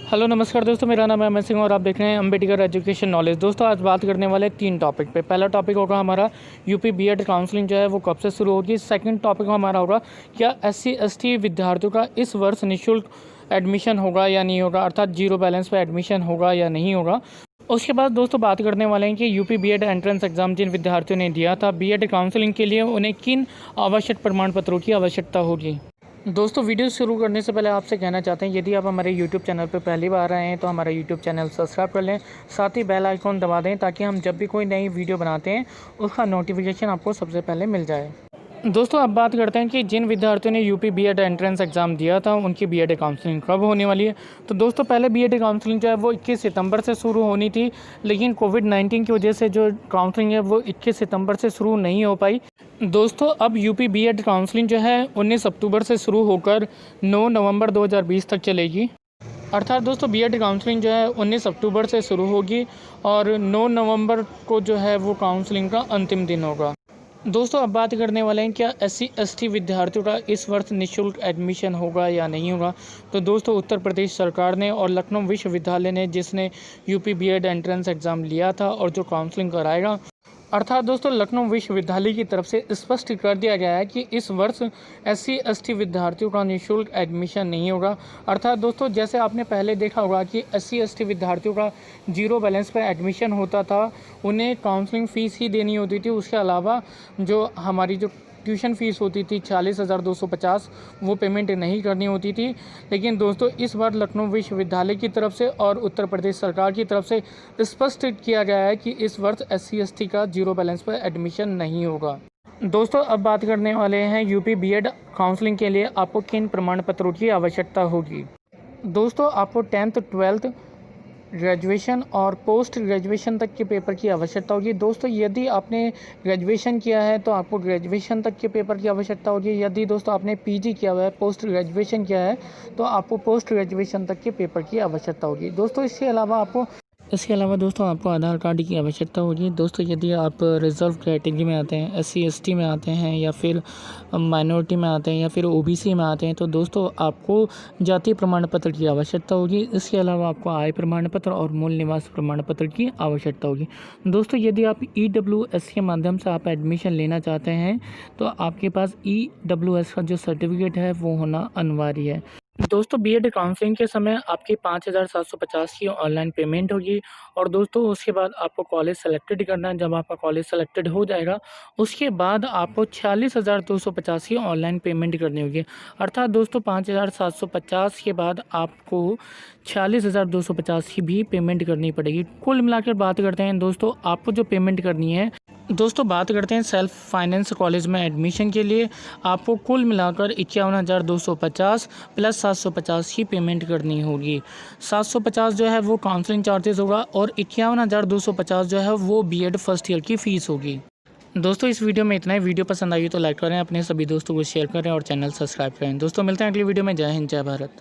Hello नमस्कार दोस्तों, मेरा नाम है अमन सिंह और आप देख रहे हैं अम्बेडकर एजुकेशन नॉलेज। दोस्तों आज बात करने वाले 3 टॉपिक पे। पहला टॉपिक होगा हमारा यूपी बीएड काउंसलिंग जो है वो कब से शुरू होगी। सेकंड टॉपिक हमारा होगा क्या एससी एसटी विद्यार्थियों का इस वर्ष निःशुल्क एडमिशन होगा या नहीं होगा, अर्थात जीरो बैलेंस पे एडमिशन होगा या नहीं होगा। उसके बाद दोस्तों बात करने वाले हैं कि यूपी बीएड एंट्रेंस एग्जाम जिन विद्यार्थियों ने दिया था बीएड काउंसलिंग के लिए उन्हें किन आवश्यक प्रमाण पत्रों की आवश्यकता होगी। दोस्तों वीडियो शुरू करने से पहले आपसे कहना चाहते हैं, यदि आप हमारे YouTube चैनल पर पहली बार आए हैं तो हमारा YouTube चैनल सब्सक्राइब कर लें, साथ ही बेल आइकॉन दबा दें ताकि हम जब भी कोई नई वीडियो बनाते हैं उसका नोटिफिकेशन आपको सबसे पहले मिल जाए। दोस्तों अब बात करते हैं कि जिन विद्यार्थियों ने यूपी बीएड एंट्रेंस एग्ज़ाम दिया था उनकी बीएड काउंसलिंग कब होने वाली है। तो दोस्तों पहले बीएड काउंसलिंग जो है वो 21 सितंबर से शुरू होनी थी, लेकिन कोविड-19 की वजह से जो काउंसलिंग है वो 21 सितंबर से शुरू नहीं हो पाई। दोस्तों अब यूपी बीएड काउंसलिंग जो है 19 अक्टूबर से शुरू होकर 9 नवंबर 2020 तक चलेगी। अर्थात दोस्तों बीएड काउंसलिंग जो है 19 अक्टूबर से शुरू होगी और 9 नवंबर को जो है वो काउंसलिंग का अंतिम दिन होगा। दोस्तों अब बात करने वाले हैं क्या एससी एसटी विद्यार्थियों का इस वर्ष निःशुल्क एडमिशन होगा या नहीं होगा। तो दोस्तों उत्तर प्रदेश सरकार ने और लखनऊ विश्वविद्यालय ने जिसने यूपी बीएड एंट्रेंस एग्ज़ाम लिया था और जो काउंसलिंग कराएगा, अर्थात दोस्तों लखनऊ विश्वविद्यालय की तरफ से स्पष्ट कर दिया गया है कि इस वर्ष एससी एसटी विद्यार्थियों का निःशुल्क एडमिशन नहीं होगा। अर्थात दोस्तों जैसे आपने पहले देखा होगा कि एससी एसटी विद्यार्थियों का जीरो बैलेंस पर एडमिशन होता था, उन्हें काउंसलिंग फ़ीस ही देनी होती थी, उसके अलावा जो हमारी जो ट्यूशन फ़ीस होती थी 40,250 वो पेमेंट नहीं करनी होती थी। लेकिन दोस्तों इस बार लखनऊ विश्वविद्यालय की तरफ से और उत्तर प्रदेश सरकार की तरफ से स्पष्ट किया गया है कि इस वर्ष एससी एसटी का जीरो बैलेंस पर एडमिशन नहीं होगा। दोस्तों अब बात करने वाले हैं यूपी बीएड काउंसलिंग के लिए आपको किन प्रमाण पत्रों की आवश्यकता होगी। दोस्तों आपको 10th 12th ग्रेजुएशन और पोस्ट ग्रेजुएशन तक के पेपर की आवश्यकता होगी। दोस्तों यदि आपने ग्रेजुएशन किया है तो आपको ग्रेजुएशन तक के पेपर की आवश्यकता होगी। यदि दोस्तों आपने पीजी किया हुआ है, पोस्ट ग्रेजुएशन किया है, तो आपको पोस्ट ग्रेजुएशन तक के पेपर की आवश्यकता होगी। दोस्तों इसके अलावा दोस्तों आपको आधार कार्ड की आवश्यकता होगी। दोस्तों यदि आप रिजर्व कैटेगरी में आते हैं, एससी एसटी में आते हैं या फिर माइनॉरिटी में आते हैं या फिर ओबीसी में आते हैं, तो दोस्तों आपको जाति प्रमाण पत्र की आवश्यकता होगी। इसके अलावा आपको आय प्रमाण पत्र और मूल निवास प्रमाण पत्र की आवश्यकता होगी। दोस्तों यदि आप EWS के माध्यम से आप एडमिशन लेना चाहते हैं तो आपके पास EWS का जो सर्टिफिकेट है वो होना अनिवार्य है। दोस्तों बीएड काउंसलिंग के समय आपकी 5,750 की ऑनलाइन पेमेंट होगी और दोस्तों उसके बाद आपको कॉलेज सेलेक्टेड करना है। जब आपका कॉलेज सेलेक्टेड हो जाएगा उसके बाद आपको 46,250 की ऑनलाइन पेमेंट करनी होगी। अर्थात दोस्तों 5,750 के बाद आपको 46,250 की भी पेमेंट करनी पड़ेगी। कुल मिलाकर बात करते हैं दोस्तों आपको जो पेमेंट करनी है, दोस्तों बात करते हैं सेल्फ फाइनेंस कॉलेज में एडमिशन के लिए आपको कुल मिलाकर 51,250 प्लस 750 की पेमेंट करनी होगी। 750 जो है वो काउंसलिंग चार्जेस होगा और 51,250 जो है वो बीएड फर्स्ट ईयर की फ़ीस होगी। दोस्तों इस वीडियो में इतना ही। वीडियो पसंद आई तो लाइक करें, अपने सभी दोस्तों को शेयर करें और चैनल सब्सक्राइब करें। दोस्तों मिलते हैं अगली वीडियो में। जय हिंद, जय भारत।